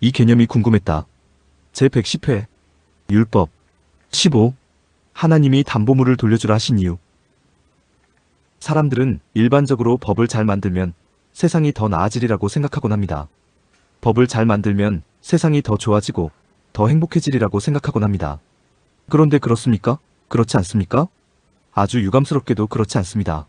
이 개념이 궁금했다. 제110회 율법 15. 하나님이 담보물을 돌려주라 하신 이유. 사람들은 일반적으로 법을 잘 만들면 세상이 더 나아지리라고 생각하곤 합니다. 법을 잘 만들면 세상이 더 좋아지고 더 행복해지리라고 생각하곤 합니다. 그런데 그렇습니까? 그렇지 않습니까? 아주 유감스럽게도 그렇지 않습니다.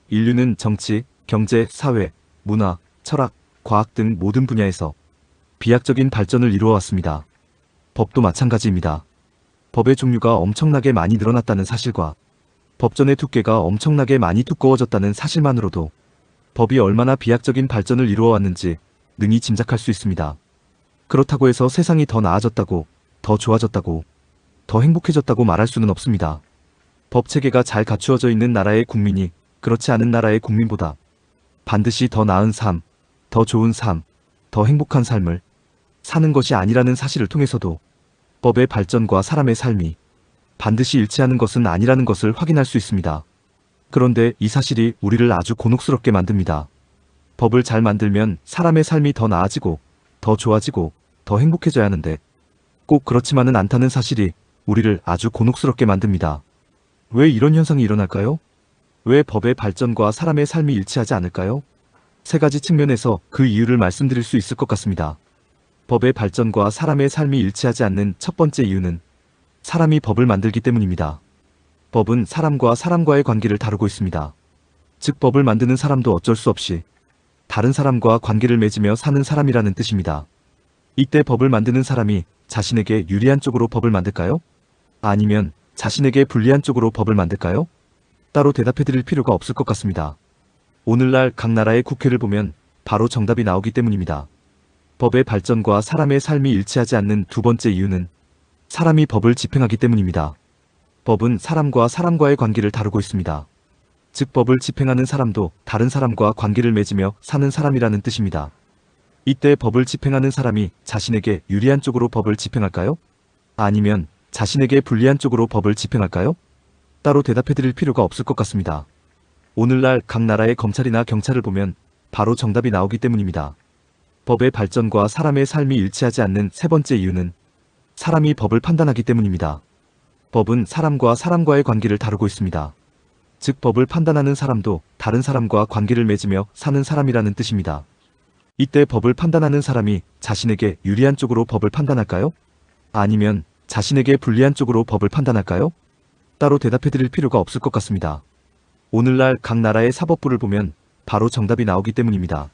인류는 정치, 경제, 사회, 문화, 철학, 과학 등 모든 분야에서 비약적인 발전을 이루어왔습니다. 법도 마찬가지입니다. 법의 종류가 엄청나게 많이 늘어났다는 사실과 법전의 두께가 엄청나게 많이 두꺼워졌다는 사실만으로도 법이 얼마나 비약적인 발전을 이루어왔는지 능히 짐작할 수 있습니다. 그렇다고 해서 세상이 더 나아졌다고, 더 좋아졌다고, 더 행복해졌다고 말할 수는 없습니다. 법 체계가 잘 갖추어져 있는 나라의 국민이 그렇지 않은 나라의 국민보다 반드시 더 나은 삶, 더 좋은 삶, 더 행복한 삶을 사는 것이 아니라는 사실을 통해서도 법의 발전과 사람의 삶이 반드시 일치하는 것은 아니라는 것을 확인할 수 있습니다. 그런데 이 사실이 우리를 아주 곤혹스럽게 만듭니다. 법을 잘 만들면 사람의 삶이 더 나아지고 더 좋아지고 더 행복해져야 하는데 꼭 그렇지만은 않다는 사실이 우리를 아주 곤혹스럽게 만듭니다. 왜 이런 현상이 일어날까요? 왜 법의 발전과 사람의 삶이 일치하지 않을까요? 세 가지 측면에서 그 이유를 말씀드릴 수 있을 것 같습니다. 법의 발전과 사람의 삶이 일치하지 않는 첫 번째 이유는 사람이 법을 만들기 때문입니다. 법은 사람과 사람과의 관계를 다루고 있습니다. 즉 법을 만드는 사람도 어쩔 수 없이 다른 사람과 관계를 맺으며 사는 사람이라는 뜻입니다. 이때 법을 만드는 사람이 자신에게 유리한 쪽으로 법을 만들까요? 아니면 자신에게 불리한 쪽으로 법을 만들까요? 따로 대답해 드릴 필요가 없을 것 같습니다. 오늘날 각 나라의 국회를 보면 바로 정답이 나오기 때문입니다. 법의 발전과 사람의 삶이 일치하지 않는 두 번째 이유는 사람이 법을 집행하기 때문입니다. 법은 사람과 사람과의 관계를 다루고 있습니다. 즉 법을 집행하는 사람도 다른 사람과 관계를 맺으며 사는 사람이라는 뜻입니다. 이때 법을 집행하는 사람이 자신에게 유리한 쪽으로 법을 집행할까요? 아니면 자신에게 불리한 쪽으로 법을 집행할까요? 따로 대답해 드릴 필요가 없을 것 같습니다. 오늘날 각 나라의 검찰이나 경찰을 보면 바로 정답이 나오기 때문입니다. 법의 발전과 사람의 삶이 일치하지 않는 세 번째 이유는 사람이 법을 판단하기 때문입니다. 법은 사람과 사람과의 관계를 다루고 있습니다. 즉 법을 판단하는 사람도 다른 사람과 관계를 맺으며 사는 사람이라는 뜻입니다. 이때 법을 판단하는 사람이 자신에게 유리한 쪽으로 법을 판단할까요? 아니면 자신에게 불리한 쪽으로 법을 판단할까요? 따로 대답해 드릴 필요가 없을 것 같습니다. 오늘날 각 나라의 사법부를 보면 바로 정답이 나오기 때문입니다.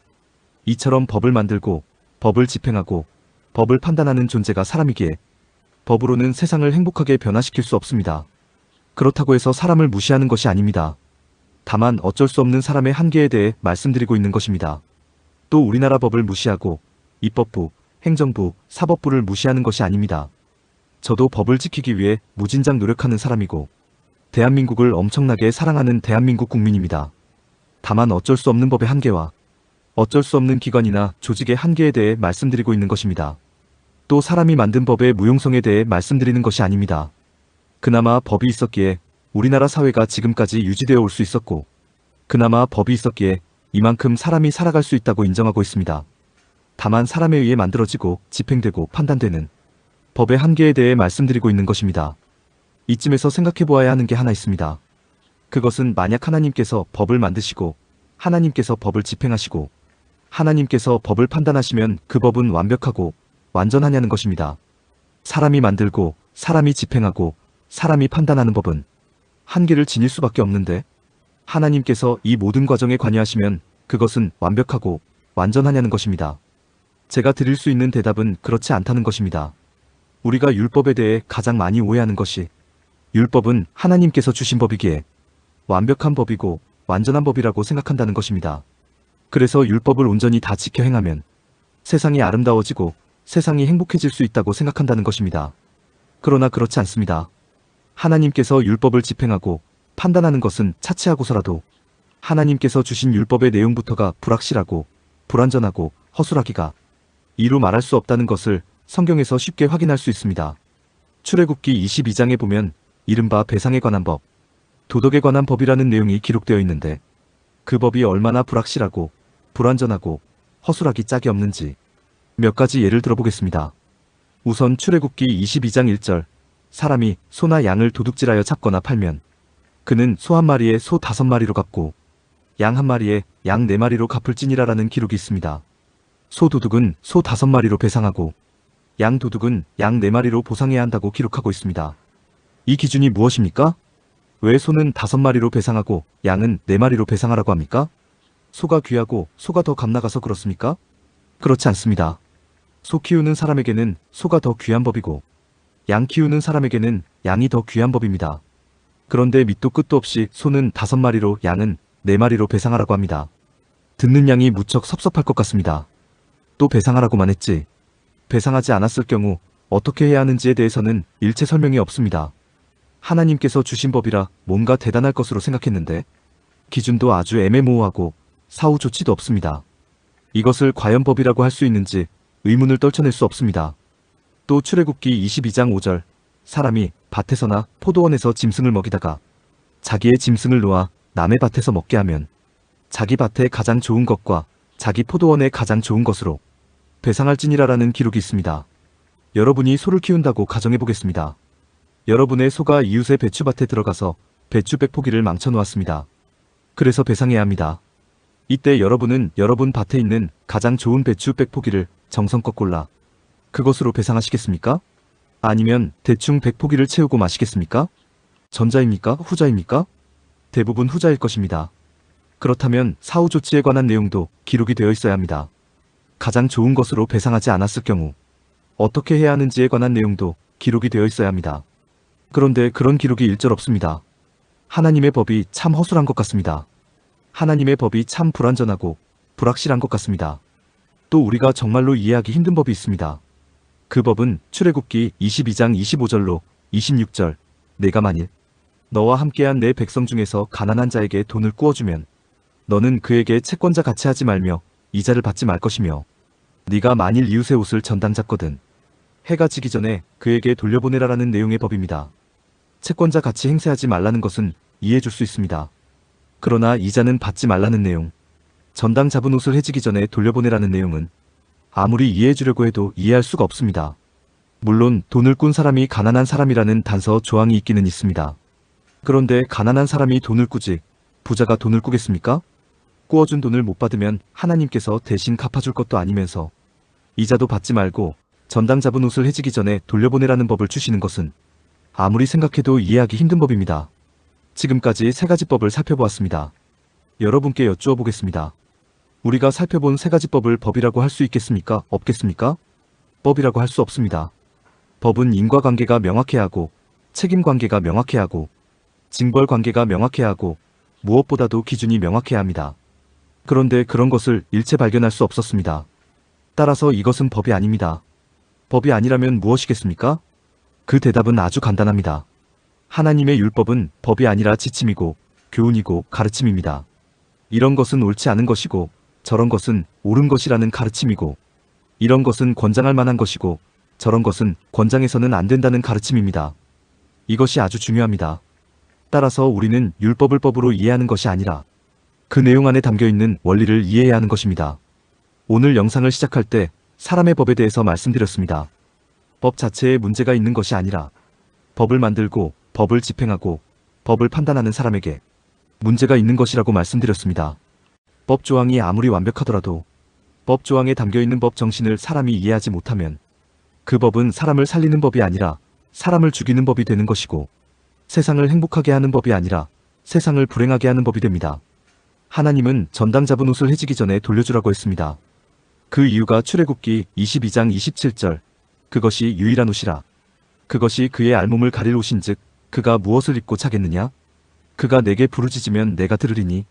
이처럼 법을 만들고 법을 집행하고 법을 판단하는 존재가 사람이기에 법으로는 세상을 행복하게 변화시킬 수 없습니다. 그렇다고 해서 사람을 무시하는 것이 아닙니다. 다만 어쩔 수 없는 사람의 한계에 대해 말씀드리고 있는 것입니다. 또 우리나라 법을 무시하고 입법부, 행정부, 사법부를 무시하는 것이 아닙니다. 저도 법을 지키기 위해 무진장 노력하는 사람이고 대한민국을 엄청나게 사랑하는 대한민국 국민입니다. 다만 어쩔 수 없는 법의 한계와 어쩔 수 없는 기관이나 조직의 한계에 대해 말씀드리고 있는 것입니다. 또 사람이 만든 법의 무용성에 대해 말씀드리는 것이 아닙니다. 그나마 법이 있었기에 우리나라 사회가 지금까지 유지되어 올 수 있었고 그나마 법이 있었기에 이만큼 사람이 살아갈 수 있다고 인정하고 있습니다. 다만 사람에 의해 만들어지고 집행되고 판단되는 법의 한계에 대해 말씀드리고 있는 것입니다. 이쯤에서 생각해 보아야 하는 게 하나 있습니다. 그것은 만약 하나님께서 법을 만드시고 하나님께서 법을 집행하시고 하나님께서 법을 판단하시면 그 법은 완벽하고 완전하냐는 것입니다. 사람이 만들고 사람이 집행하고 사람이 판단하는 법은 한계를 지닐 수밖에 없는데 하나님께서 이 모든 과정에 관여하시면 그것은 완벽하고 완전하냐는 것입니다. 제가 드릴 수 있는 대답은 그렇지 않다는 것입니다. 우리가 율법에 대해 가장 많이 오해하는 것이 율법은 하나님께서 주신 법이기에 완벽한 법이고 완전한 법이라고 생각한다는 것입니다. 그래서 율법을 온전히 다 지켜 행하면 세상이 아름다워지고 세상이 행복해질 수 있다고 생각한다는 것입니다. 그러나 그렇지 않습니다. 하나님께서 율법을 집행하고 판단하는 것은 차치하고서라도 하나님께서 주신 율법의 내용부터가 불확실하고 불완전하고 허술하기가 이루 말할 수 없다는 것을 성경에서 쉽게 확인할 수 있습니다. 출애굽기 22장에 보면 이른바 배상에 관한 법, 도덕에 관한 법이라는 내용이 기록되어 있는데 그 법이 얼마나 불확실하고 불완전하고 허술하기 짝이 없는지 몇 가지 예를 들어보겠습니다. 우선 출애굽기 22장 1절. 사람이 소나 양을 도둑질하여 잡거나 팔면 그는 소 한 마리에 소 5마리로 갚고 양 한 마리에 양 4마리로 갚을지니라라는 기록이 있습니다. 소 도둑은 소 5마리로 배상하고 양 도둑은 양 4마리로 보상해야 한다고 기록하고 있습니다. 이 기준이 무엇입니까? 왜 소는 5마리로 배상하고 양은 4마리로 배상하라고 합니까? 소가 귀하고 소가 더 값나가서 그렇습니까? 그렇지 않습니다. 소 키우는 사람에게는 소가 더 귀한 법이고 양 키우는 사람에게는 양이 더 귀한 법입니다. 그런데 밑도 끝도 없이 소는 5마리로 양은 4마리로 배상하라고 합니다. 듣는 양이 무척 섭섭할 것 같습니다. 또 배상하라고만 했지. 배상하지 않았을 경우 어떻게 해야 하는지에 대해서는 일체 설명이 없습니다. 하나님께서 주신 법이라 뭔가 대단할 것으로 생각했는데 기준도 아주 애매모호하고 사후 조치도 없습니다. 이것을 과연 법이라고 할 수 있는지 의문을 떨쳐낼 수 없습니다. 또 출애굽기 22장 5절. 사람이 밭에서나 포도원에서 짐승을 먹이다가 자기의 짐승을 놓아 남의 밭에서 먹게 하면 자기 밭에 가장 좋은 것과 자기 포도원에 가장 좋은 것으로 배상할지니라라는 기록이 있습니다. 여러분이 소를 키운다고 가정해보겠습니다. 여러분의 소가 이웃의 배추밭에 들어가서 배추 100포기를 망쳐놓았습니다. 그래서 배상해야 합니다. 이때 여러분은 여러분 밭에 있는 가장 좋은 배추 100포기를 정성껏 골라 그것으로 배상하시겠습니까? 아니면 대충 100포기를 채우고 마시겠습니까? 전자입니까? 후자입니까? 대부분 후자일 것입니다. 그렇다면 사후 조치에 관한 내용도 기록이 되어 있어야 합니다. 가장 좋은 것으로 배상하지 않았을 경우 어떻게 해야 하는지에 관한 내용도 기록이 되어 있어야 합니다. 그런데 그런 기록이 일절 없습니다. 하나님의 법이 참 허술한 것 같습니다. 하나님의 법이 참 불완전하고 불확실한 것 같습니다. 또 우리가 정말로 이해하기 힘든 법이 있습니다. 그 법은 출애굽기 22장 25절로 26절. 내가 만일 너와 함께한 내 백성 중에서 가난한 자에게 돈을 꾸어주면 너는 그에게 채권자 같이 하지 말며 이자를 받지 말 것이며 네가 만일 이웃의 옷을 전당 잡거든 해가 지기 전에 그에게 돌려보내라라는 내용의 법입니다. 채권자 같이 행세하지 말라는 것은 이해해 줄 수 있습니다. 그러나 이자는 받지 말라는 내용, 전당 잡은 옷을 해지기 전에 돌려보내라는 내용은 아무리 이해해 주려고 해도 이해할 수가 없습니다. 물론 돈을 꾼 사람이 가난한 사람이라는 단서 조항이 있기는 있습니다. 그런데 가난한 사람이 돈을 꾸지 부자가 돈을 꾸겠습니까? 꾸어준 돈을 못 받으면 하나님께서 대신 갚아줄 것도 아니면서 이자도 받지 말고 전당 잡은 옷을 해지기 전에 돌려보내라는 법을 주시는 것은 아무리 생각해도 이해하기 힘든 법입니다. 지금까지 3가지 법을 살펴보았습니다. 여러분께 여쭈어 보겠습니다. 우리가 살펴본 3가지 법을 법이라고 할 수 있겠습니까? 없겠습니까? 법이라고 할 수 없습니다. 법은 인과관계가 명확해야 하고 책임관계가 명확해야 하고 징벌관계가 명확해야 하고 무엇보다도 기준이 명확해야 합니다. 그런데 그런 것을 일체 발견할 수 없었습니다. 따라서 이것은 법이 아닙니다. 법이 아니라면 무엇이겠습니까? 그 대답은 아주 간단합니다. 하나님의 율법은 법이 아니라 지침이고 교훈이고 가르침입니다. 이런 것은 옳지 않은 것이고 저런 것은 옳은 것이라는 가르침이고 이런 것은 권장할 만한 것이고 저런 것은 권장해서는 안 된다는 가르침입니다. 이것이 아주 중요합니다. 따라서 우리는 율법을 법으로 이해하는 것이 아니라 그 내용 안에 담겨있는 원리를 이해해야 하는 것입니다. 오늘 영상을 시작할 때 사람의 법에 대해서 말씀드렸습니다. 법 자체에 문제가 있는 것이 아니라 법을 만들고 법을 집행하고 법을 판단하는 사람에게 문제가 있는 것이라고 말씀드렸습니다. 법 조항이 아무리 완벽하더라도 법 조항에 담겨있는 법 정신을 사람이 이해하지 못하면 그 법은 사람을 살리는 법이 아니라 사람을 죽이는 법이 되는 것이고 세상을 행복하게 하는 법이 아니라 세상을 불행하게 하는 법이 됩니다. 하나님은 전당 잡은 옷을 해지기 전에 돌려주라고 했습니다. 그 이유가 출애굽기 22장 27절. 그것이 유일한 옷이라. 그것이 그의 알몸을 가릴 옷인즉 그가 무엇을 입고 자겠느냐? 그가 내게 부르짖으면 내가 들으리니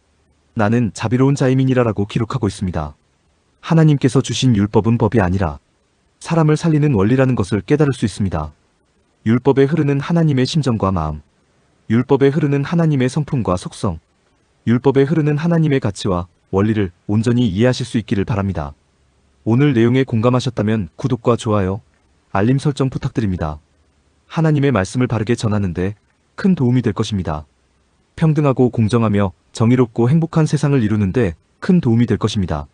나는 자비로운 자임이니라라고 기록하고 있습니다. 하나님께서 주신 율법은 법이 아니라 사람을 살리는 원리라는 것을 깨달을 수 있습니다. 율법에 흐르는 하나님의 심정과 마음, 율법에 흐르는 하나님의 성품과 속성, 율법에 흐르는 하나님의 가치와 원리를 온전히 이해하실 수 있기를 바랍니다. 오늘 내용에 공감하셨다면 구독과 좋아요, 알림 설정 부탁드립니다. 하나님의 말씀을 바르게 전하는데 큰 도움이 될 것입니다. 평등하고 공정하며 정의롭고 행복한 세상을 이루는데 큰 도움이 될 것입니다.